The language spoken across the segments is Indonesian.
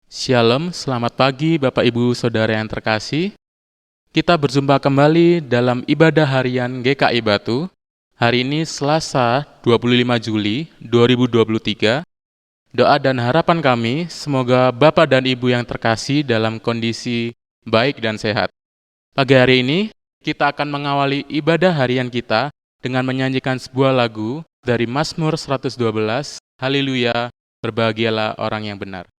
Shalom, selamat pagi Bapak Ibu Saudara yang terkasih. Kita berjumpa kembali dalam ibadah harian GKI Batu. Hari ini Selasa 25 Juli 2023. Doa dan harapan kami semoga Bapak dan Ibu yang terkasih dalam kondisi baik dan sehat. Pagi hari ini kita akan mengawali ibadah harian kita dengan menyanyikan sebuah lagu dari Mazmur 112, Haleluya, berbahagialah orang yang benar.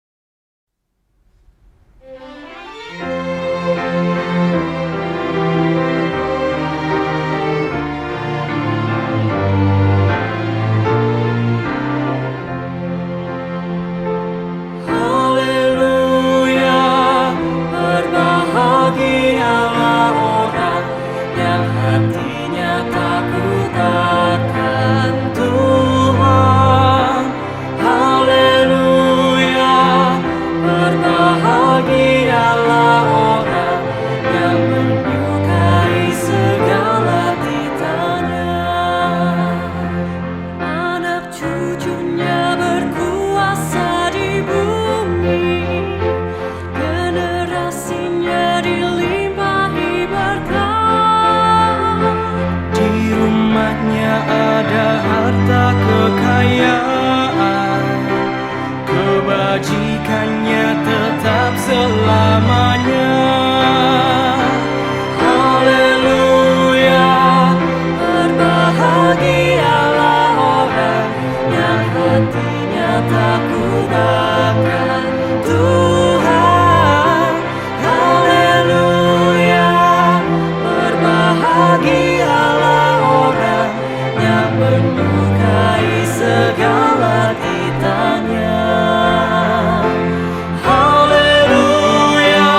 Haleluya, berbahagialah orang yang hatinya takut akan Tuhan. Haleluya, berbahagialah orang yang menyukai segala titanya. Anak cucunya berkuasa di bumi, generasinya dilimpahi berkat. Di rumahnya ada harta kekayaan, kebajikannya tetap selamanya. Haleluya, berbahagialah orang yang hatinya takut akan Tuhan. Haleluya, berbahagialah orang yang menyukai segala titanya. Haleluya,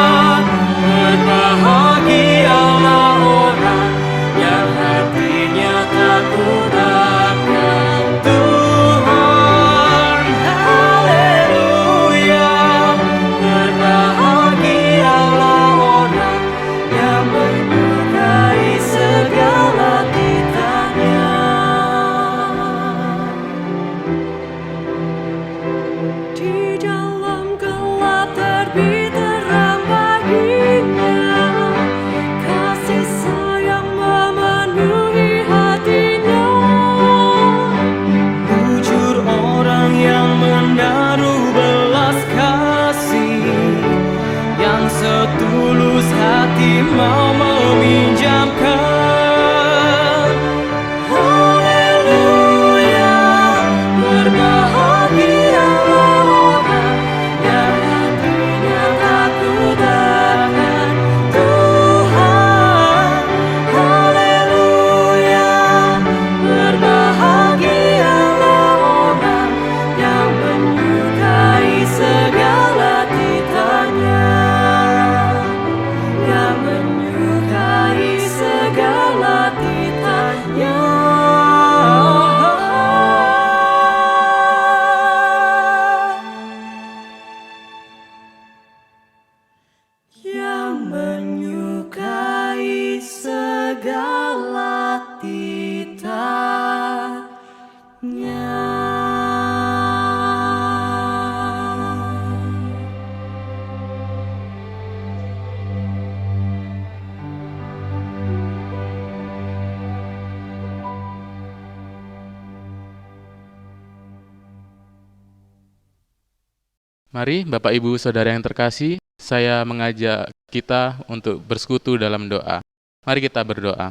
berbahagialah orang yang hatinya takut akan Tuhan. Haleluya, berbahagialah orang yang menyukai segala titanya. Di dalam gelap terbit terang baginya, kasih sayang memenuhi hatinya. Bujur orang yang menaruh belas kasih, yang setulus hati mau meminjamkan. Haleluya, berbahagialah orang yang hatinya takut akan Tuhan. Haleluya, berbahagialah orang yang menyukai segala titanya, yang menyukai segala titanya. Yang menyukai segala titanya. Mari Bapak Ibu Saudara yang terkasih, saya mengajak kita untuk bersekutu dalam doa. Mari kita berdoa.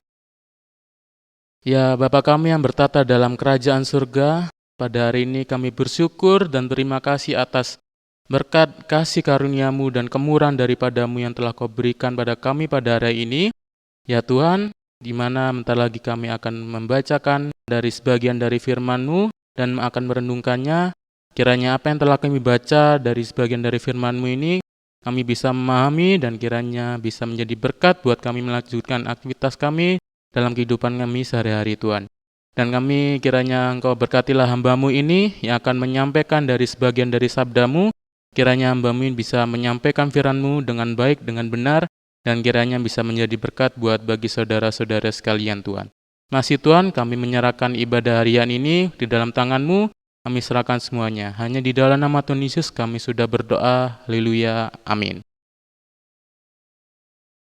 Ya Bapa kami yang bertata dalam kerajaan surga, pada hari ini kami bersyukur dan terima kasih atas berkat kasih karunia-Mu dan kemurahan daripadamu yang telah Kau berikan pada kami pada hari ini. Ya Tuhan, di mana bentar lagi kami akan membacakan dari sebagian dari firman-Mu dan akan merenungkannya. Kiranya apa yang telah kami baca dari sebagian dari firman-Mu ini, kami bisa memahami dan kiranya bisa menjadi berkat buat kami melanjutkan aktivitas kami dalam kehidupan kami sehari-hari Tuhan. Dan kami kiranya Engkau berkatilah hamba-Mu ini yang akan menyampaikan dari sebagian dari sabda-Mu. Kiranya hamba-Mu ini bisa menyampaikan firman-Mu dengan baik, dengan benar, dan kiranya bisa menjadi berkat buat bagi saudara-saudara sekalian Tuhan. Masih Tuhan, kami menyerahkan ibadah harian ini di dalam tangan-Mu. Kami serahkan semuanya. Hanya di dalam nama Tuhan Yesus kami sudah berdoa. Haleluya. Amin.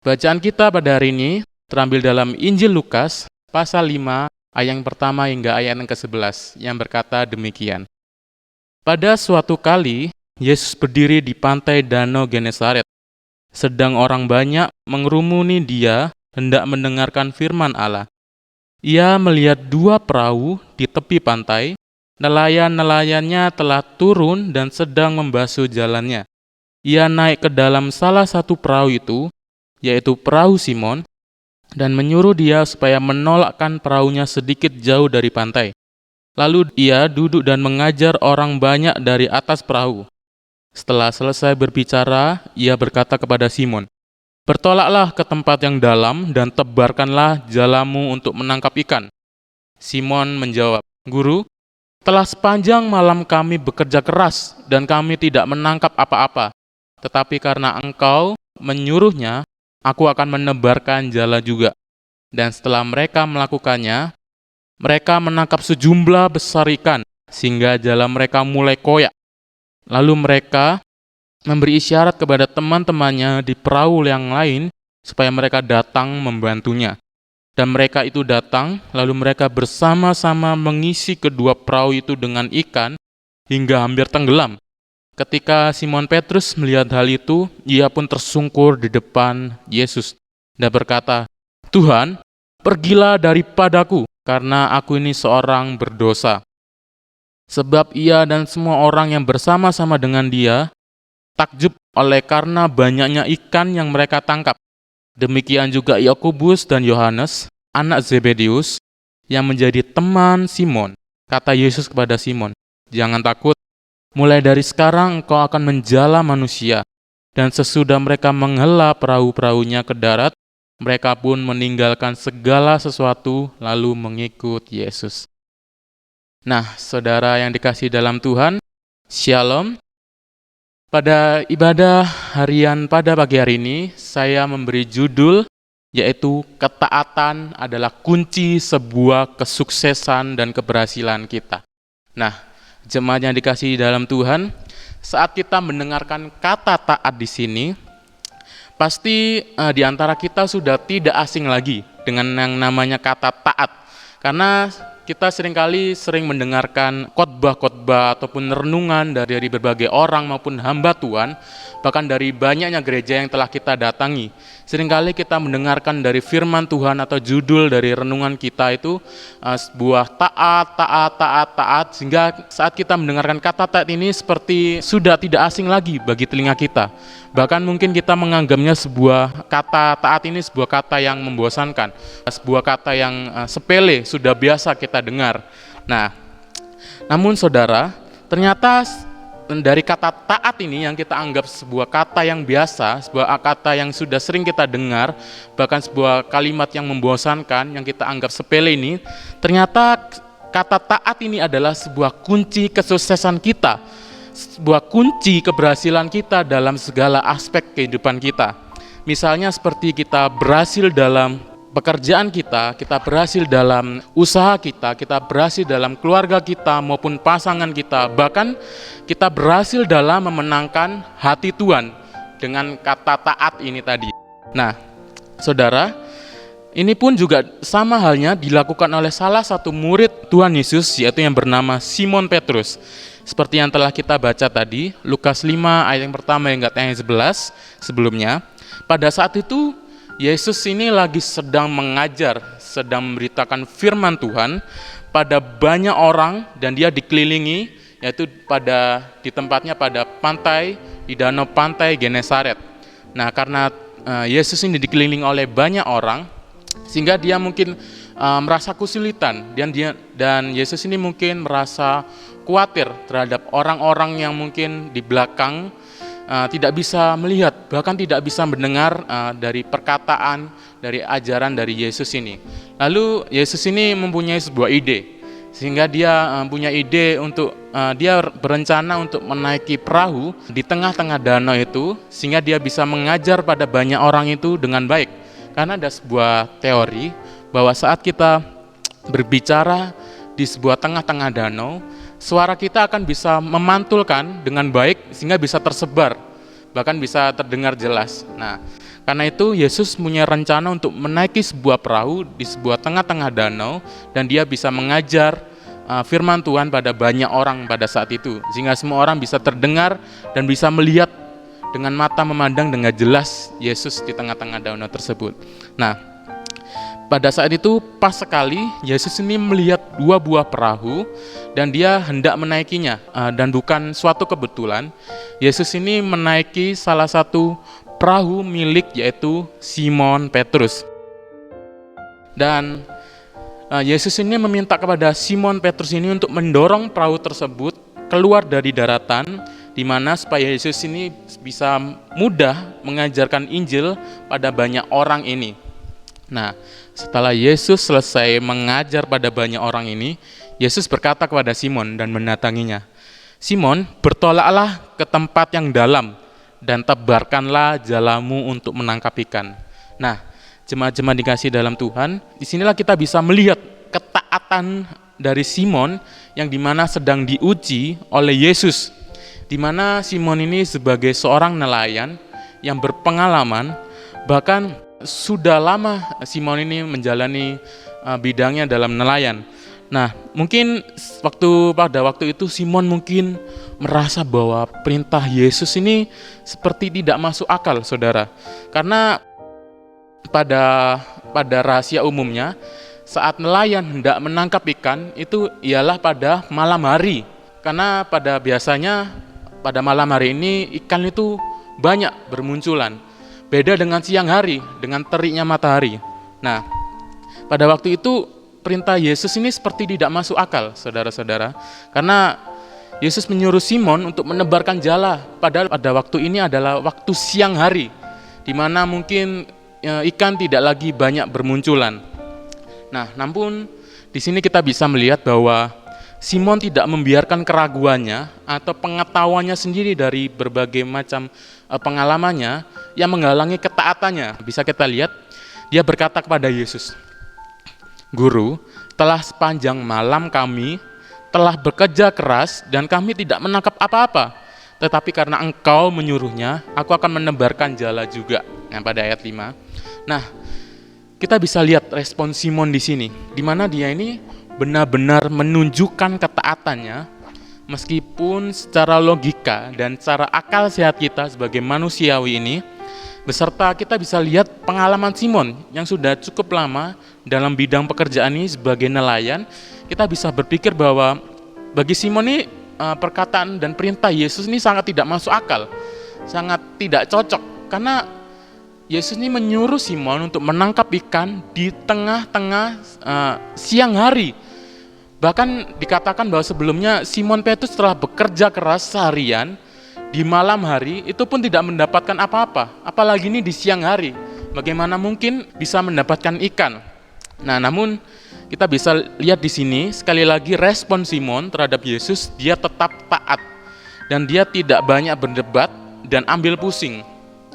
Bacaan kita pada hari ini terambil dalam Injil Lukas pasal 5 ayat yang pertama hingga ayat yang ke-11 yang berkata demikian. Pada suatu kali Yesus berdiri di pantai Danau Genesaret. Sedang orang banyak mengerumuni dia hendak mendengarkan firman Allah. Ia melihat 2 perahu di tepi pantai. Nelayan-nelayannya telah turun dan sedang membasuh jalannya. Ia naik ke dalam salah satu perahu itu, yaitu perahu Simon, dan menyuruh dia supaya menolakkan perahunya sedikit jauh dari pantai. Lalu ia duduk dan mengajar orang banyak dari atas perahu. Setelah selesai berbicara, ia berkata kepada Simon, "Bertolaklah ke tempat yang dalam dan tebarkanlah jalamu untuk menangkap ikan." Simon menjawab, "Guru, telah sepanjang malam kami bekerja keras dan kami tidak menangkap apa-apa. Tetapi karena engkau menyuruhnya, aku akan menebarkan jala juga." Dan setelah mereka melakukannya, mereka menangkap sejumlah besar ikan, sehingga jala mereka mulai koyak. Lalu mereka memberi isyarat kepada teman-temannya di perahu yang lain, supaya mereka datang membantunya. Dan mereka itu datang, lalu mereka bersama-sama mengisi kedua perahu itu dengan ikan, hingga hampir tenggelam. Ketika Simon Petrus melihat hal itu, ia pun tersungkur di depan Yesus dan berkata, "Tuhan, pergilah daripadaku, karena aku ini seorang berdosa." Sebab ia dan semua orang yang bersama-sama dengan dia takjub oleh karena banyaknya ikan yang mereka tangkap. Demikian juga Yakobus dan Yohanes, anak Zebedeus, yang menjadi teman Simon. Kata Yesus kepada Simon, "Jangan takut, mulai dari sekarang engkau akan menjala manusia." Dan sesudah mereka menghela perahu-perahunya ke darat, mereka pun meninggalkan segala sesuatu lalu mengikut Yesus. Nah, saudara yang dikasihi dalam Tuhan, Shalom. Pada ibadah harian pada pagi hari ini, saya memberi judul yaitu ketaatan adalah kunci sebuah kesuksesan dan keberhasilan kita. Nah, jemaat yang dikasihi dalam Tuhan, saat kita mendengarkan kata taat di sini, pasti di antara kita sudah tidak asing lagi dengan yang namanya kata taat. Karena kita seringkali mendengarkan khotbah-khotbah ataupun renungan dari berbagai orang maupun hamba Tuhan, bahkan dari banyaknya gereja yang telah kita datangi. Seringkali kita mendengarkan dari firman Tuhan atau judul dari renungan kita itu sebuah taat, sehingga saat kita mendengarkan kata taat ini seperti sudah tidak asing lagi bagi telinga kita. Bahkan mungkin kita menganggapnya sebuah kata taat ini sebuah kata yang membosankan, sebuah kata yang sepele, sudah biasa kita dengar. Nah, namun saudara, ternyata dari kata taat ini yang kita anggap sebuah kata yang biasa, sebuah kata yang sudah sering kita dengar, bahkan sebuah kalimat yang membosankan yang kita anggap sepele ini, ternyata kata taat ini adalah sebuah kunci kesuksesan kita, sebuah kunci keberhasilan kita dalam segala aspek kehidupan kita. Misalnya seperti kita berhasil dalam pekerjaan kita berhasil dalam usaha kita berhasil dalam keluarga kita maupun pasangan kita, bahkan kita berhasil dalam memenangkan hati Tuhan dengan kata taat ini tadi. Nah, saudara, ini pun juga sama halnya dilakukan oleh salah satu murid Tuhan Yesus, yaitu yang bernama Simon Petrus. Seperti yang telah kita baca tadi, Lukas 5 ayat yang pertama hingga ayat 11 sebelumnya. Pada saat itu Yesus ini lagi sedang mengajar, sedang memberitakan firman Tuhan pada banyak orang, dan dia dikelilingi, yaitu di tempatnya pada pantai, di danau pantai Genesaret. Nah, karena Yesus ini dikelilingi oleh banyak orang, sehingga dia mungkin merasa kesulitan, dan Yesus ini mungkin merasa khawatir terhadap orang-orang yang mungkin di belakang tidak bisa melihat, bahkan tidak bisa mendengar dari perkataan, dari ajaran dari Yesus ini. Lalu Yesus ini mempunyai sebuah ide, sehingga dia punya ide untuk dia berencana untuk menaiki perahu di tengah-tengah danau itu, sehingga dia bisa mengajar pada banyak orang itu dengan baik. Karena ada sebuah teori bahwa saat kita berbicara di sebuah tengah-tengah danau, suara kita akan bisa memantulkan dengan baik sehingga bisa tersebar, bahkan bisa terdengar jelas. Nah, karena itu Yesus punya rencana untuk menaiki sebuah perahu di sebuah tengah-tengah danau, dan dia bisa mengajar firman Tuhan pada banyak orang pada saat itu, sehingga semua orang bisa terdengar dan bisa melihat dengan mata memandang dengan jelas Yesus di tengah-tengah danau tersebut. Nah, pada saat itu pas sekali Yesus ini melihat dua buah perahu dan dia hendak menaikinya, dan bukan suatu kebetulan Yesus ini menaiki salah satu perahu milik, yaitu Simon Petrus. Dan Yesus ini meminta kepada Simon Petrus ini untuk mendorong perahu tersebut keluar dari daratan, di mana supaya Yesus ini bisa mudah mengajarkan Injil pada banyak orang ini. Nah, setelah Yesus selesai mengajar pada banyak orang ini, Yesus berkata kepada Simon dan mendatanginya, "Simon, bertolaklah ke tempat yang dalam dan tebarkanlah jalamu untuk menangkap ikan." Nah, jemaat-jemaat dikasih dalam Tuhan, disinilah kita bisa melihat ketaatan dari Simon yang dimana sedang diuji oleh Yesus, dimana Simon ini sebagai seorang nelayan yang berpengalaman, bahkan sudah lama Simon ini menjalani bidangnya dalam nelayan. Nah, mungkin pada waktu itu Simon mungkin merasa bahwa perintah Yesus ini seperti tidak masuk akal, saudara, karena pada rahasia umumnya saat nelayan hendak menangkap ikan itu ialah pada malam hari, karena biasanya pada malam hari ini ikan itu banyak bermunculan, beda dengan siang hari dengan teriknya matahari. Nah, pada waktu itu perintah Yesus ini seperti tidak masuk akal, saudara-saudara, karena Yesus menyuruh Simon untuk menebarkan jala, padahal pada waktu ini adalah waktu siang hari, di mana mungkin ikan tidak lagi banyak bermunculan. Nah, namun di sini kita bisa melihat bahwa Simon tidak membiarkan keraguannya atau pengetahuannya sendiri dari berbagai macam pengalamannya yang menghalangi ketaatannya. Bisa kita lihat, dia berkata kepada Yesus, "Guru, telah sepanjang malam kami telah bekerja keras dan kami tidak menangkap apa-apa. Tetapi karena Engkau menyuruhnya, aku akan menebarkan jala juga." Nah, pada ayat 5. Nah, kita bisa lihat respon Simon di sini, di mana dia ini benar-benar menunjukkan ketaatannya, meskipun secara logika dan secara akal sehat kita sebagai manusiawi ini, beserta kita bisa lihat pengalaman Simon yang sudah cukup lama dalam bidang pekerjaan ini sebagai nelayan, kita bisa berpikir bahwa bagi Simon ini perkataan dan perintah Yesus ini sangat tidak masuk akal, sangat tidak cocok, karena Yesus ini menyuruh Simon untuk menangkap ikan di tengah-tengah siang hari. Bahkan dikatakan bahwa sebelumnya Simon Petrus telah bekerja keras seharian di malam hari, itu pun tidak mendapatkan apa-apa. Apalagi ini di siang hari, bagaimana mungkin bisa mendapatkan ikan? Nah, namun kita bisa lihat di sini sekali lagi respon Simon terhadap Yesus, dia tetap taat dan dia tidak banyak berdebat dan ambil pusing.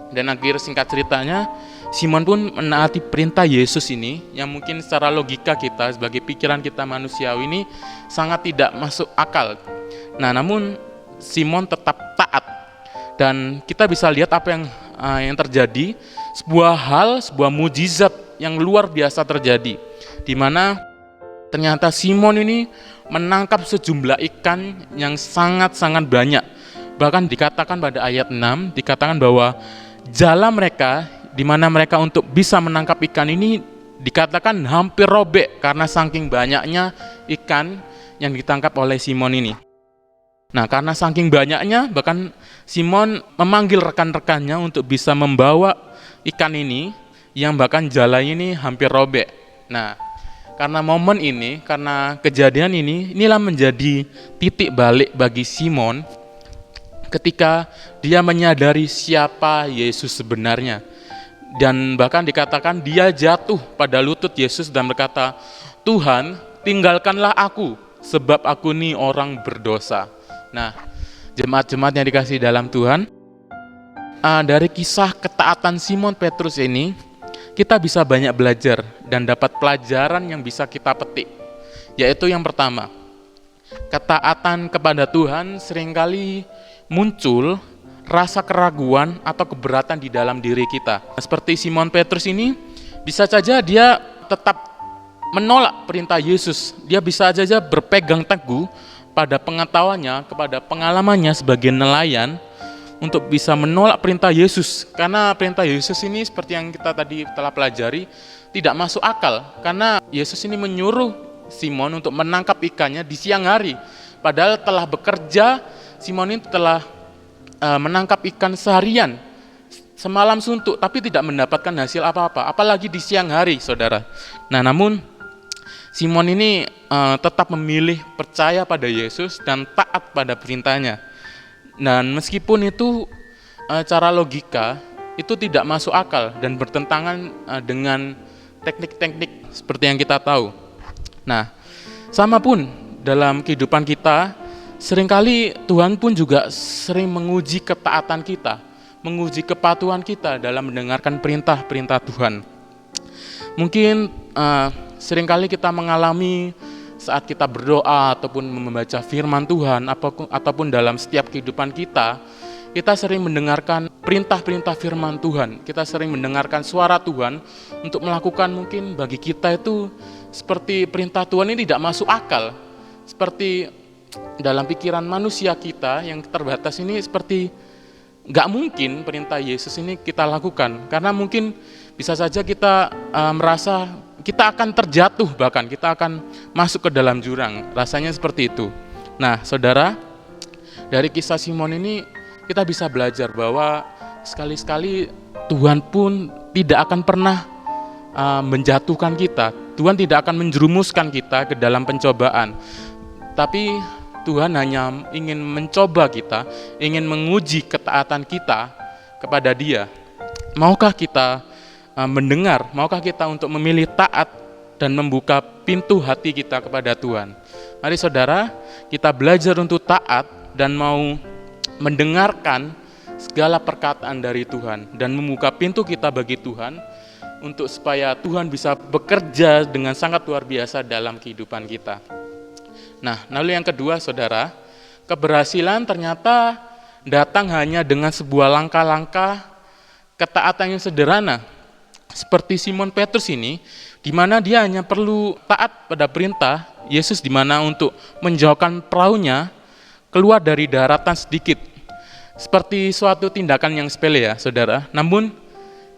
Dan akhir singkat ceritanya, Simon pun menaati perintah Yesus ini yang mungkin secara logika kita sebagai pikiran kita manusiawi ini sangat tidak masuk akal. Nah, namun Simon tetap taat, dan kita bisa lihat apa yang terjadi, sebuah mujizat yang luar biasa terjadi, di mana ternyata Simon ini menangkap sejumlah ikan yang sangat-sangat banyak. Bahkan dikatakan pada ayat 6, dikatakan bahwa jala mereka, di mana mereka untuk bisa menangkap ikan ini, dikatakan hampir robek karena saking banyaknya ikan yang ditangkap oleh Simon ini. Nah, karena saking banyaknya, bahkan Simon memanggil rekan-rekannya untuk bisa membawa ikan ini, yang bahkan jala ini hampir robek. Nah, karena momen ini, karena kejadian ini, inilah menjadi titik balik bagi Simon ketika dia menyadari siapa Yesus sebenarnya. Dan bahkan dikatakan dia jatuh pada lutut Yesus dan berkata, "Tuhan, tinggalkanlah aku, sebab aku ini orang berdosa." Nah, jemaat-jemaat yang dikasihi dalam Tuhan, dari kisah ketaatan Simon Petrus ini, kita bisa banyak belajar dan dapat pelajaran yang bisa kita petik. Yaitu yang pertama, Ketaatan kepada Tuhan seringkali muncul rasa keraguan atau keberatan di dalam diri kita. Seperti Simon Petrus ini, bisa saja dia tetap menolak perintah Yesus. Dia bisa saja berpegang teguh pada pengetahuannya, kepada pengalamannya sebagai nelayan untuk bisa menolak perintah Yesus. Karena perintah Yesus ini seperti yang kita tadi telah pelajari, tidak masuk akal. Karena Yesus ini menyuruh Simon untuk menangkap ikannya di siang hari. Padahal telah bekerja, Simon ini telah menangkap ikan seharian, semalam suntuk, tapi tidak mendapatkan hasil apa-apa, apalagi di siang hari, saudara. Nah, namun Simon ini tetap memilih percaya pada Yesus dan taat pada perintahnya. Dan meskipun itu cara logika itu tidak masuk akal dan bertentangan dengan teknik-teknik seperti yang kita tahu. Nah, sama pun dalam kehidupan kita, seringkali Tuhan pun juga sering menguji ketaatan kita, menguji kepatuhan kita dalam mendengarkan perintah-perintah Tuhan. Mungkin seringkali kita mengalami saat kita berdoa ataupun membaca firman Tuhan ataupun dalam setiap kehidupan kita sering mendengarkan perintah-perintah firman Tuhan. Kita sering mendengarkan suara Tuhan untuk melakukan, mungkin bagi kita itu seperti perintah Tuhan ini tidak masuk akal. Seperti dalam pikiran manusia kita yang terbatas ini, seperti nggak mungkin perintah Yesus ini kita lakukan, karena mungkin bisa saja kita merasa kita akan terjatuh, bahkan kita akan masuk ke dalam jurang, rasanya seperti itu. Nah, saudara, dari kisah Simon ini kita bisa belajar bahwa sekali-sekali Tuhan pun tidak akan pernah menjatuhkan kita. Tuhan tidak akan menjerumuskan kita ke dalam pencobaan, tapi Tuhan hanya ingin mencoba kita, ingin menguji ketaatan kita kepada Dia. Maukah kita mendengar, maukah kita untuk memilih taat dan membuka pintu hati kita kepada Tuhan? Mari saudara, kita belajar untuk taat dan mau mendengarkan segala perkataan dari Tuhan dan membuka pintu kita bagi Tuhan untuk supaya Tuhan bisa bekerja dengan sangat luar biasa dalam kehidupan kita. Nah, lalu yang kedua, saudara, keberhasilan ternyata datang hanya dengan sebuah langkah-langkah ketaatan yang sederhana. Seperti Simon Petrus ini, di mana dia hanya perlu taat pada perintah Yesus, di mana untuk menjauhkan perahunya keluar dari daratan sedikit. Seperti suatu tindakan yang sepele ya, saudara. Namun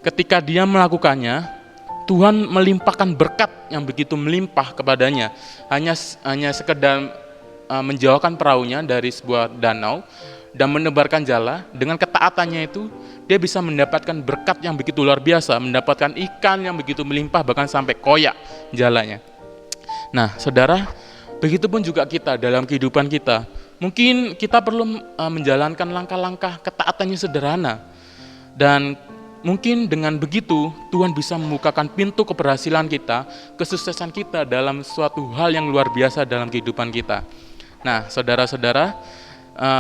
ketika dia melakukannya, Tuhan melimpahkan berkat yang begitu melimpah kepadanya. Hanya sekedar menjauhkan perahunya dari sebuah danau dan menebarkan jala, dengan ketaatannya itu dia bisa mendapatkan berkat yang begitu luar biasa, mendapatkan ikan yang begitu melimpah, bahkan sampai koyak jalanya. Nah, saudara, begitupun juga kita dalam kehidupan kita. Mungkin kita perlu menjalankan langkah-langkah ketaatan yang sederhana, dan mungkin dengan begitu Tuhan bisa membukakan pintu keberhasilan kita, kesuksesan kita dalam suatu hal yang luar biasa dalam kehidupan kita. Nah, saudara-saudara,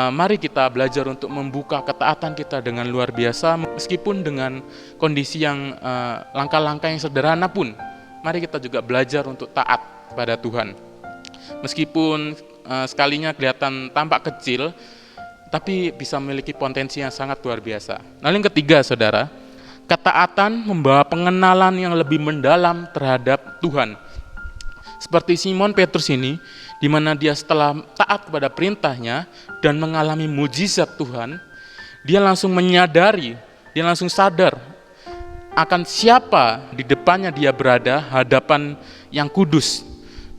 mari kita belajar untuk membuka ketaatan kita dengan luar biasa, meskipun dengan kondisi yang langkah-langkah yang sederhana pun. Mari kita juga belajar untuk taat kepada Tuhan. Meskipun sekalinya kelihatan tampak kecil, tapi bisa memiliki potensi yang sangat luar biasa. Lalu yang ketiga, saudara, ketaatan membawa pengenalan yang lebih mendalam terhadap Tuhan. Seperti Simon Petrus ini, di mana dia setelah taat kepada perintahnya dan mengalami mujizat Tuhan, dia langsung menyadari, dia langsung sadar akan siapa di depannya dia berada, hadapan yang kudus.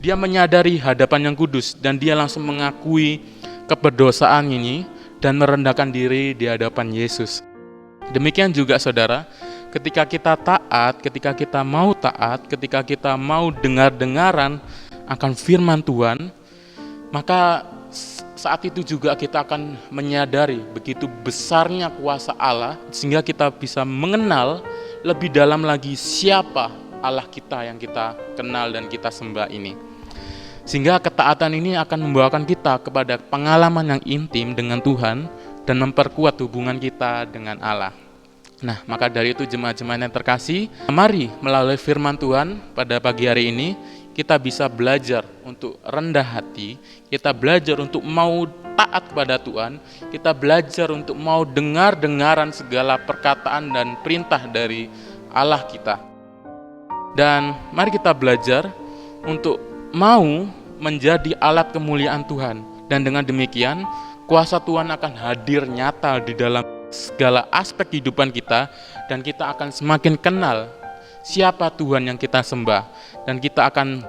Dia menyadari hadapan yang kudus dan dia langsung mengakui keberdosaan ini dan merendahkan diri di hadapan Yesus. Demikian juga saudara, ketika kita taat, ketika kita mau taat, ketika kita mau dengar-dengaran akan firman Tuhan, maka saat itu juga kita akan menyadari begitu besarnya kuasa Allah, sehingga kita bisa mengenal lebih dalam lagi siapa Allah kita yang kita kenal dan kita sembah ini. Sehingga ketaatan ini akan membawakan kita kepada pengalaman yang intim dengan Tuhan dan memperkuat hubungan kita dengan Allah. Nah, maka dari itu jemaat-jemaat yang terkasih, mari melalui firman Tuhan pada pagi hari ini kita bisa belajar untuk rendah hati, kita belajar untuk mau taat kepada Tuhan, kita belajar untuk mau dengar-dengaran segala perkataan dan perintah dari Allah kita. Dan mari kita belajar untuk mau menjadi alat kemuliaan Tuhan. Dan dengan demikian, kuasa Tuhan akan hadir nyata di dalam segala aspek kehidupan kita, dan kita akan semakin kenal siapa Tuhan yang kita sembah, dan kita akan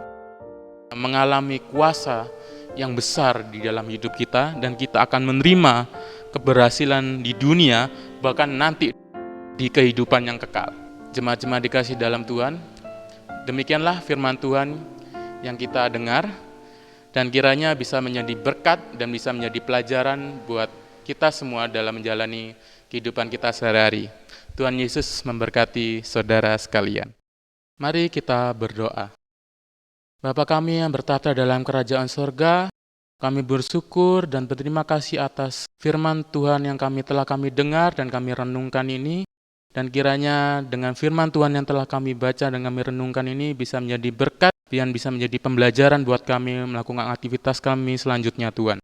mengalami kuasa yang besar di dalam hidup kita, dan kita akan menerima keberhasilan di dunia, bahkan nanti di kehidupan yang kekal. Jemaat-jemaat dikasih dalam Tuhan, demikianlah firman Tuhan yang kita dengar, dan kiranya bisa menjadi berkat dan bisa menjadi pelajaran buat kita semua dalam menjalani kehidupan kita sehari-hari. Tuhan Yesus memberkati saudara sekalian. Mari kita berdoa. Bapa kami yang bertata dalam kerajaan sorga, kami bersyukur dan berterima kasih atas firman Tuhan yang telah kami dengar dan kami renungkan ini. Dan kiranya dengan firman Tuhan yang telah kami baca dan kami renungkan ini bisa menjadi berkat, dan bisa menjadi pembelajaran buat kami melakukan aktivitas kami selanjutnya Tuhan.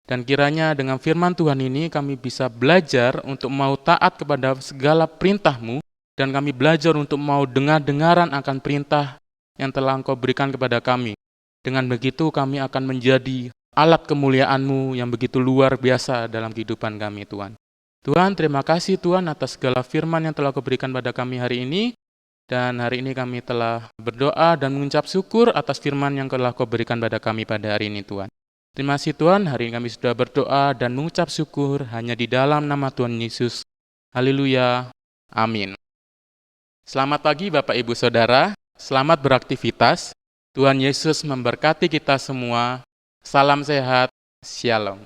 Dan kiranya dengan firman Tuhan ini kami bisa belajar untuk mau taat kepada segala perintah-Mu, dan kami belajar untuk mau dengar-dengaran akan perintah yang telah Engkau berikan kepada kami. Dengan begitu kami akan menjadi alat kemuliaan-Mu yang begitu luar biasa dalam kehidupan kami Tuhan. Tuhan, terima kasih Tuhan atas segala firman yang telah Kau berikan pada kami hari ini. Dan hari ini kami telah berdoa dan mengucap syukur atas firman yang telah Kau berikan pada kami pada hari ini Tuhan. Terima kasih Tuhan, hari ini kami sudah berdoa dan mengucap syukur hanya di dalam nama Tuhan Yesus. Haleluya. Amin. Selamat pagi Bapak Ibu Saudara, selamat beraktivitas. Tuhan Yesus memberkati kita semua. Salam sehat, shalom.